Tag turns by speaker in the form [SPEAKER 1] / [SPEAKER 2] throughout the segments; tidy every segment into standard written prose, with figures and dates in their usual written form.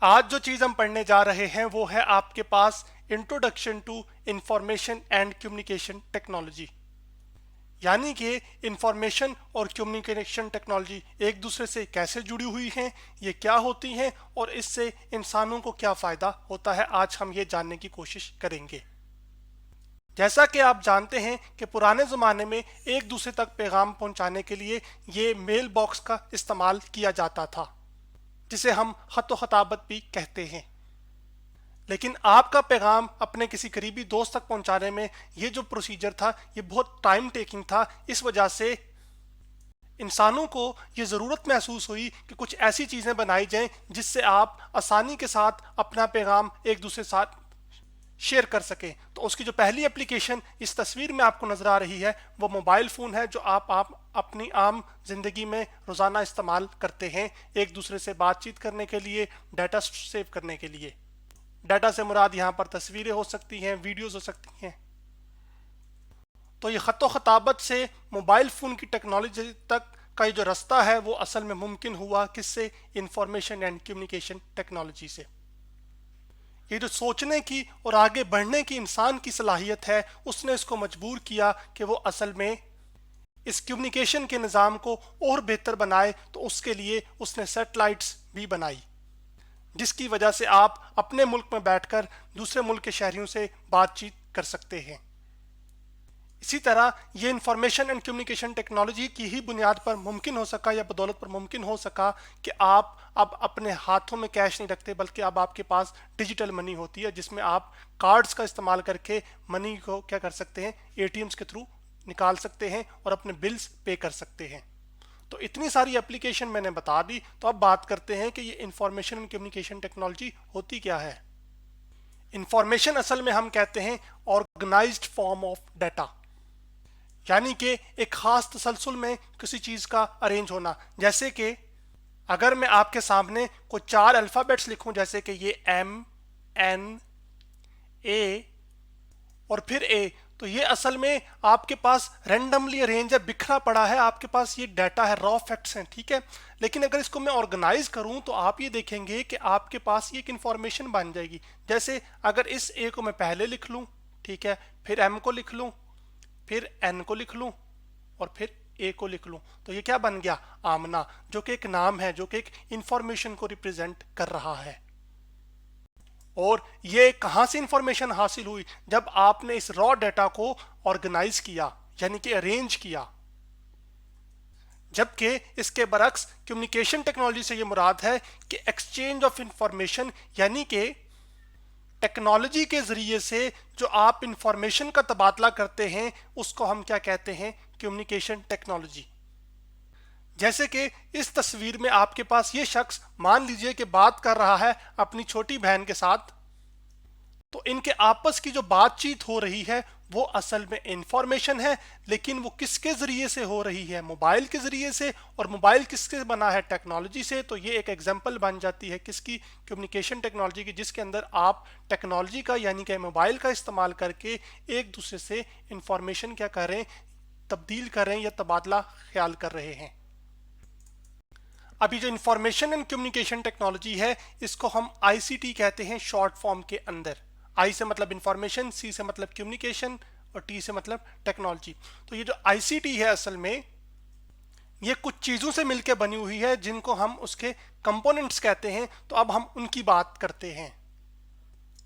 [SPEAKER 1] आज जो चीज़ हम पढ़ने जा रहे हैं वो है आपके पास introduction to information and communication technology. यानी कि इंफॉर्मेशन और कम्युनिकेशन टेक्नोलॉजी एक दूसरे से कैसे जुड़ी हुई हैं, ये क्या होती हैं और इससे इंसानों को क्या फ़ायदा होता है, आज हम ये जानने की कोशिश करेंगे। जैसा कि आप जानते हैं कि पुराने ज़माने में एक दूसरे तक पैगाम पहुंचाने के लिए ये मेल बॉक्स का इस्तेमाल किया जाता था, जिसे हम ख़त व ख़ताबत भी कहते हैं। लेकिन आपका पैगाम अपने किसी करीबी दोस्त तक पहुंचाने में ये जो प्रोसीजर था ये बहुत टाइम टेकिंग था। इस वजह से इंसानों को ये ज़रूरत महसूस हुई कि कुछ ऐसी चीज़ें बनाई जाएं जिससे आप आसानी के साथ अपना पैगाम एक दूसरे के साथ शेयर कर सकें। तो उसकी जो पहली एप्लीकेशन इस तस्वीर में आपको नज़र आ रही है वो मोबाइल फ़ोन है, जो आप अपनी आम जिंदगी में रोज़ाना इस्तेमाल करते हैं एक दूसरे से बातचीत करने के लिए, डाटा सेव करने के लिए। डाटा से मुराद यहाँ पर तस्वीरें हो सकती हैं, वीडियोस हो सकती हैं। तो ये ख़त व ख़ताबत से मोबाइल फ़ोन की टेक्नोलॉजी तक का ये जो रास्ता है वो असल में मुमकिन हुआ किससे? इंफॉर्मेशन एंड कम्युनिकेशन टेक्नोलॉजी से। ये जो सोचने की और आगे बढ़ने की इंसान की सलाहियत है उसने इसको मजबूर किया कि वो असल में इस कम्युनिकेशन के निज़ाम को और बेहतर बनाए। तो उसके लिए उसने सैटेलाइट्स भी बनाई, जिसकी वजह से आप अपने मुल्क में बैठकर दूसरे मुल्क के शहरियों से बातचीत कर सकते हैं। इसी तरह ये इंफॉर्मेशन एंड कम्युनिकेशन टेक्नोलॉजी की ही बुनियाद पर मुमकिन हो सका या बदौलत पर मुमकिन हो सका कि आप अब अपने हाथों में कैश नहीं रखते, बल्कि अब आपके पास डिजिटल मनी होती है, जिसमें आप कार्ड्स का इस्तेमाल करके मनी को क्या कर सकते हैं, एटीएम्स के थ्रू निकाल सकते हैं और अपने बिल्स पे कर सकते हैं। तो इतनी सारी एप्लीकेशन मैंने बता दी। तो अब बात करते हैं कि ये इंफॉर्मेशन एंड कम्युनिकेशन टेक्नोलॉजी होती क्या है। इंफॉर्मेशन असल में हम कहते हैं ऑर्गेनाइज्ड फॉर्म ऑफ डाटा, यानी कि एक खास तसलसल में किसी चीज़ का अरेंज होना। जैसे कि अगर मैं आपके सामने कोई 4 अल्फ़ाबेट्स लिखूं, जैसे कि ये M N A और फिर A, तो ये असल में आपके पास रैंडमली अरेंज है, बिखरा पड़ा है, आपके पास ये डाटा है, रॉ फैक्ट्स हैं, ठीक है। लेकिन अगर इसको मैं ऑर्गेनाइज करूं तो आप ये देखेंगे कि आपके पास ये एक इंफॉर्मेशन बन जाएगी। जैसे अगर इस A को मैं पहले लिख लूं, ठीक है, फिर M को लिख लूं, फिर N को लिख लूं और फिर A को लिख लूं, तो ये क्या बन गया? आमना, जो कि एक नाम है, जो कि एक इंफॉर्मेशन को रिप्रेजेंट कर रहा है। और ये कहाँ से इंफॉर्मेशन हासिल हुई? जब आपने इस रॉ डाटा को ऑर्गेनाइज किया, यानी कि अरेंज किया। जबकि इसके बरक्स कम्युनिकेशन टेक्नोलॉजी से ये मुराद है कि एक्सचेंज ऑफ इंफॉर्मेशन, यानी कि टेक्नोलॉजी के जरिए से जो आप इंफॉर्मेशन का तबादला करते हैं उसको हम क्या कहते हैं? Communication technology. जैसे कि इस तस्वीर में आपके पास ये शख्स मान लीजिए कि बात कर रहा है अपनी छोटी बहन के साथ, तो इनके आपस की जो बातचीत हो रही है वो असल में इंफॉर्मेशन है, लेकिन वो किसके जरिए से हो रही है? मोबाइल के जरिए से। और मोबाइल किससे बना है? टेक्नोलॉजी से। तो ये एक एग्जांपल बन जाती है किसकी? कम्युनिकेशन टेक्नोलॉजी की, जिसके अंदर आप टेक्नोलॉजी का यानी कि मोबाइल का इस्तेमाल करके एक दूसरे से इंफॉर्मेशन क्या कर रहे हैं? तब्दील कर रहे हैं या तबादला ख्याल कर रहे हैं। अभी जो इंफॉर्मेशन एंड कम्युनिकेशन टेक्नोलॉजी है इसको हम आईसीटी कहते हैं शॉर्ट फॉर्म के अंदर। आई से मतलब इंफॉर्मेशन, सी से मतलब कम्युनिकेशन और टी से मतलब टेक्नोलॉजी। तो ये जो आईसीटी है असल में ये कुछ चीज़ों से मिलकर बनी हुई है जिनको हम उसके कंपोनेंट्स कहते हैं। तो अब हम उनकी बात करते हैं।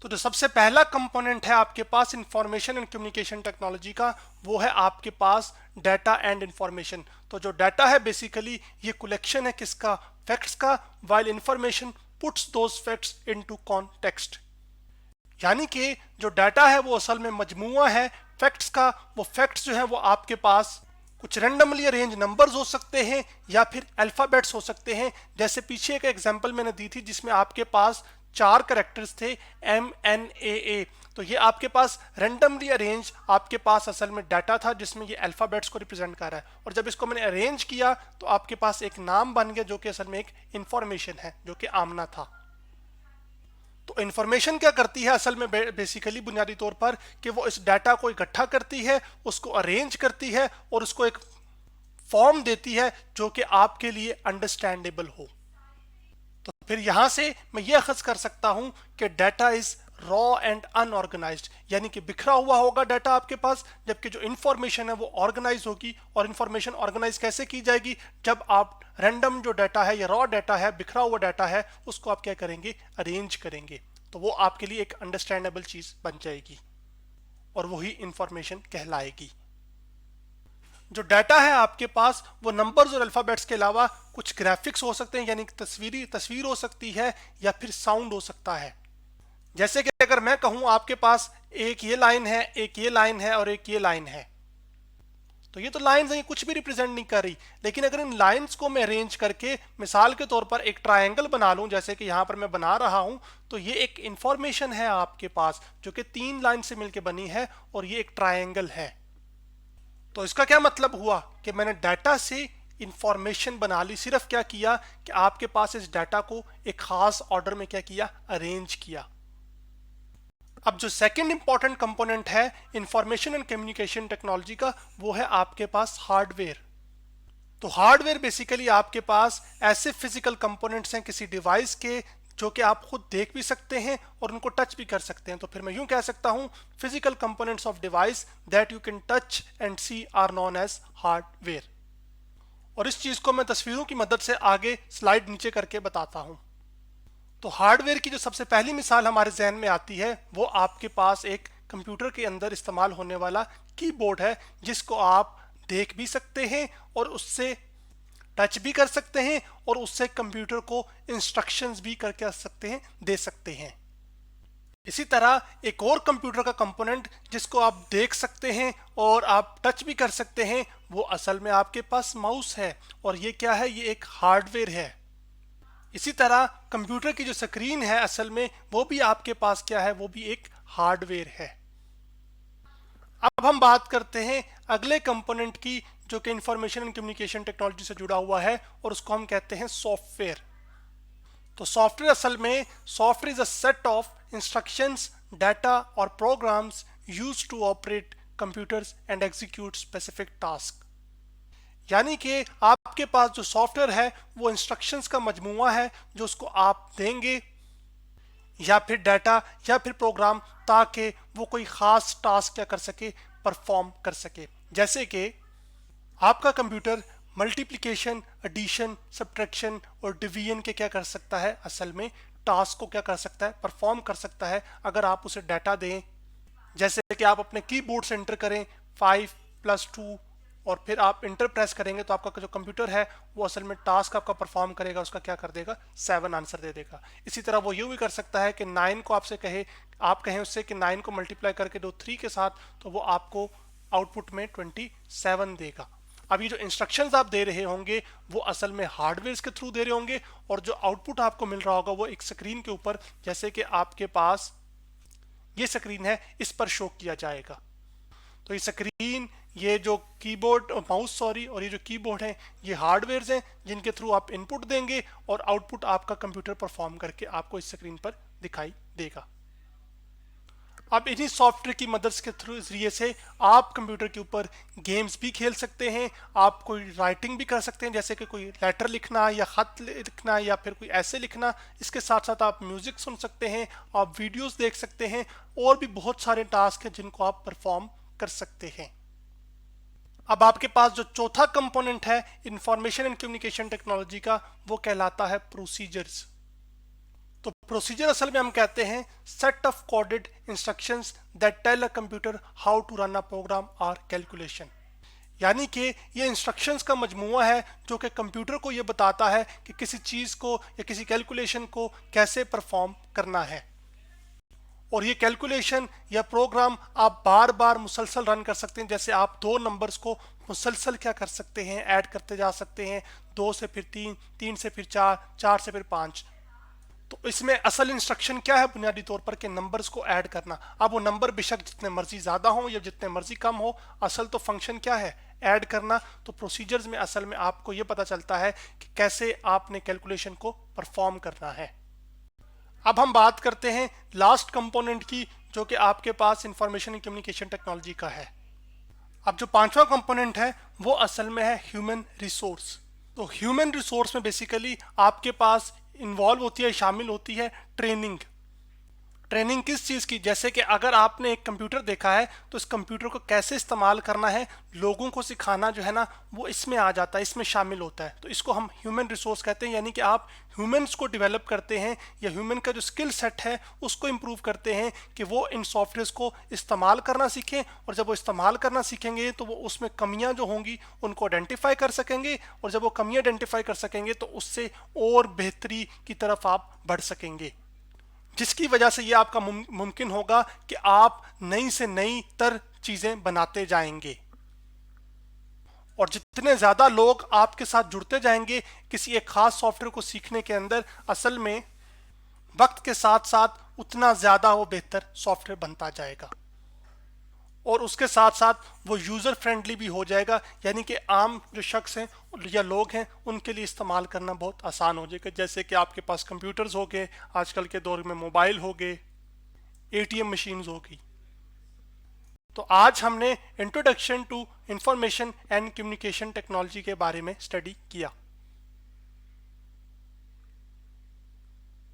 [SPEAKER 1] तो जो सबसे पहला कंपोनेंट है आपके पास इंफॉर्मेशन एंड कम्युनिकेशन टेक्नोलॉजी का, वो है आपके पास डाटा एंड इंफॉर्मेशन। तो जो डाटा है बेसिकली ये कलेक्शन है किसका? फैक्ट्स का। While information puts those facts into context, यानी कि जो डाटा है वो असल में मजमूआ है फैक्ट्स का। वो फैक्ट्स जो है वो आपके पास कुछ रैंडमली अरेंज नंबर्स हो सकते हैं या फिर अल्फ़ाबेट्स हो सकते हैं। जैसे पीछे एक एग्जांपल मैंने दी थी जिसमें आपके पास 4 कैरेक्टर्स थे MNAA। तो ये आपके पास रैंडमली अरेंज आपके पास असल में डाटा था जिसमें ये अल्फ़ाबेट्स को रिप्रेजेंट कर रहा है। और जब इसको मैंने अरेंज किया तो आपके पास एक नाम बन गया जो कि असल में एक इंफॉर्मेशन है, जो कि आमना था। तो इंफॉर्मेशन क्या करती है असल में बेसिकली बुनियादी तौर पर कि वो इस डाटा को इकट्ठा करती है, उसको अरेंज करती है और उसको एक फॉर्म देती है जो कि आपके लिए अंडरस्टैंडेबल हो। फिर यहां से मैं ये अखज़ कर सकता हूं कि data is raw and unorganised, यानी कि बिखरा हुआ होगा डाटा आपके पास, जबकि जो इंफॉर्मेशन है वो ऑर्गेनाइज होगी। और इंफॉर्मेशन ऑर्गेनाइज कैसे की जाएगी? जब आप रैंडम जो डाटा है या रॉ डाटा है, बिखरा हुआ डाटा है, उसको आप क्या करेंगे? अरेंज करेंगे। तो वो आपके लिए एक अंडरस्टैंडेबल चीज बन जाएगी और वही इंफॉर्मेशन कहलाएगी। जो डाटा है आपके पास वो नंबर्स और अल्फाबेट्स के अलावा कुछ ग्राफिक्स हो सकते हैं, यानी तस्वीर हो सकती है, या फिर साउंड हो सकता है। जैसे कि अगर मैं कहूं आपके पास एक ये लाइन है, एक ये लाइन है और एक ये लाइन है, तो ये तो लाइंस हैं, ये कुछ भी रिप्रेजेंट नहीं कर रही। लेकिन अगर इन लाइंस को मैं अरेंज करके मिसाल के तौर पर एक ट्रायंगल बना लूं, जैसे कि यहां पर मैं बना रहा हूं, तो ये एक इंफॉर्मेशन है आपके पास जो कि 3 लाइन से मिलकर बनी है और ये एक ट्रायंगल है। तो इसका क्या मतलब हुआ कि मैंने डाटा से इंफॉर्मेशन बना ली। सिर्फ क्या किया कि आपके पास इस डाटा को एक खास ऑर्डर में क्या किया? अरेंज किया। अब जो सेकंड इंपॉर्टेंट कंपोनेंट है इंफॉर्मेशन एंड कम्युनिकेशन टेक्नोलॉजी का, वो है आपके पास हार्डवेयर। तो हार्डवेयर बेसिकली आपके पास ऐसे फिजिकल कंपोनेंट्स हैं किसी डिवाइस के जो कि आप खुद देख भी सकते हैं और उनको टच भी कर सकते हैं। तो फिर मैं यूं कह सकता हूं physical components of device that you can touch and see are known as hardware. और इस चीज को मैं तस्वीरों की मदद से आगे स्लाइड नीचे करके बताता हूं। तो हार्डवेयर की जो सबसे पहली मिसाल हमारे जहन में आती है वो आपके पास एक कंप्यूटर के अंदर इस्तेमाल होने वाला कीबोर्ड है, जिसको आप देख भी सकते हैं और उससे टच भी कर सकते हैं और उससे कंप्यूटर को इंस्ट्रक्शंस भी करके सकते हैं, दे सकते हैं। इसी तरह एक और कंप्यूटर का कंपोनेंट जिसको आप देख सकते हैं और आप टच भी कर सकते हैं, वो असल में आपके पास माउस है। और ये क्या है? ये एक हार्डवेयर है। इसी तरह कंप्यूटर की जो स्क्रीन है असल में वो भी आपके पास क्या है? वो भी एक हार्डवेयर है। अब हम बात करते हैं अगले कंपोनेंट की जो कि इंफॉर्मेशन एंड कम्युनिकेशन टेक्नोलॉजी से जुड़ा हुआ है और उसको हम कहते हैं सॉफ्टवेयर। तो सॉफ्टवेयर असल में software is a set of instructions, data और programs used to operate computers and execute specific task. यानी कि आपके पास जो सॉफ्टवेयर है वो इंस्ट्रक्शंस का मजमूआ है जो उसको आप देंगे या फिर डाटा या फिर प्रोग्राम, ताकि वो कोई खास टास्क क्या कर सके? परफॉर्म कर सके। जैसे कि आपका कंप्यूटर मल्टीप्लिकेशन, एडिशन, सब्ट्रैक्शन और डिवीजन के क्या कर सकता है? असल में टास्क को क्या कर सकता है? परफॉर्म कर सकता है। अगर आप उसे डाटा दें, जैसे कि आप अपने कीबोर्ड से एंटर करें 5 + 2 और फिर आप इंटर प्रेस करेंगे तो आपका जो कंप्यूटर है वो असल में टास्क आपका परफॉर्म करेगा, उसका क्या कर देगा? 7 आंसर दे देगा। इसी तरह वो यूं भी कर सकता है कि 9 को आपसे कहे, आप कहें उससे कि 9 को मल्टीप्लाई करके दो 3 के साथ, तो वो आपको आउटपुट में 27 देगा। अब ये जो इंस्ट्रक्शंस आप दे रहे होंगे वो असल में हार्डवेयर के थ्रू दे रहे होंगे और जो आउटपुट आपको मिल रहा होगा वो एक स्क्रीन के ऊपर, जैसे कि आपके पास ये स्क्रीन है, इस पर शो किया जाएगा। तो ये स्क्रीन, ये जो कीबोर्ड माउस सॉरी और ये जो कीबोर्ड है ये हार्डवेयर हैं जिनके थ्रू आप इनपुट देंगे और आउटपुट आपका कंप्यूटर परफॉर्म करके आपको इस स्क्रीन पर दिखाई देगा। अब इन्हीं सॉफ्टवेयर की मदद के थ्रू जरिए से आप कंप्यूटर के ऊपर गेम्स भी खेल सकते हैं, आप कोई राइटिंग भी कर सकते हैं, जैसे कि कोई लेटर लिखना या ख़त लिखना या फिर कोई ऐसे लिखना। इसके साथ साथ आप म्यूज़िक सुन सकते हैं, आप वीडियोस देख सकते हैं और भी बहुत सारे टास्क हैं जिनको आप परफॉर्म कर सकते हैं। अब आपके पास जो चौथा कंपोनेंट है इंफॉर्मेशन एंड कम्युनिकेशन टेक्नोलॉजी का, वो कहलाता है प्रोसीजर्स। तो प्रोसीजर असल में हम कहते हैं set of coded instructions that tell a computer how to run a program और कैलकुलेशन। यानी कि ये इंस्ट्रक्शंस का मजमूआ है जो कि कंप्यूटर को ये बताता है कि किसी चीज़ को या किसी कैलकुलेशन को कैसे परफॉर्म करना है। और ये कैलकुलेशन या प्रोग्राम आप बार बार मुसलसल रन कर सकते हैं। जैसे आप दो नंबर्स को मुसलसल क्या कर सकते हैं? ऐड करते जा सकते हैं, 2 से फिर 3, 3 से फिर 4, 4 से फिर 5। तो इसमें असल इंस्ट्रक्शन क्या है? बुनियादी तौर पर कि नंबर्स को ऐड करना। अब वो नंबर बेशक जितने मर्जी ज़्यादा हो या जितने मर्जी कम हो, असल तो फंक्शन क्या है? ऐड करना। तो प्रोसीजर्स में असल में आपको ये पता चलता है कि कैसे आपने कैलकुलेशन को परफॉर्म करना है। अब हम बात करते हैं लास्ट कंपोनेंट की, जो कि आपके पास इंफॉर्मेशन एंड कम्युनिकेशन टेक्नोलॉजी का है। अब जो पांचवा कंपोनेंट है वो असल में है ह्यूमन रिसोर्स। तो ह्यूमन रिसोर्स में बेसिकली आपके पास इन्वॉल्व होती है, शामिल होती है ट्रेनिंग। ट्रेनिंग किस चीज़ की? जैसे कि अगर आपने एक कंप्यूटर देखा है तो इस कंप्यूटर को कैसे इस्तेमाल करना है लोगों को सिखाना जो है ना, वो इसमें आ जाता है, इसमें शामिल होता है। तो इसको हम ह्यूमन रिसोर्स कहते हैं, यानी कि आप ह्यूमंस को डेवलप करते हैं या ह्यूमन का जो स्किल सेट है उसको इम्प्रूव करते हैं कि वो इन सॉफ्टवेयर्स को इस्तेमाल करना सीखें, और जब वो इस्तेमाल करना सीखेंगे तो वो उसमें कमियां जो होंगी उनको आइडेंटिफाई कर सकेंगे, और जब वो कमियां आइडेंटिफाई कर सकेंगे तो उससे और बेहतरी की तरफ आप बढ़ सकेंगे, जिसकी वजह से ये आपका मुमकिन होगा कि आप नई से नई तर चीजें बनाते जाएंगे। और जितने ज्यादा लोग आपके साथ जुड़ते जाएंगे किसी एक खास सॉफ्टवेयर को सीखने के अंदर, असल में वक्त के साथ साथ उतना ज्यादा वो बेहतर सॉफ्टवेयर बनता जाएगा, और उसके साथ साथ वो यूज़र फ्रेंडली भी हो जाएगा, यानी कि आम जो शख्स हैं या लोग हैं उनके लिए इस्तेमाल करना बहुत आसान हो जाएगा। जैसे कि आपके पास कंप्यूटर्स हो गए, आजकल के दौर में मोबाइल हो गए, एटीएम मशीन्स हो गई। तो आज हमने introduction to information and communication technology के बारे में स्टडी किया।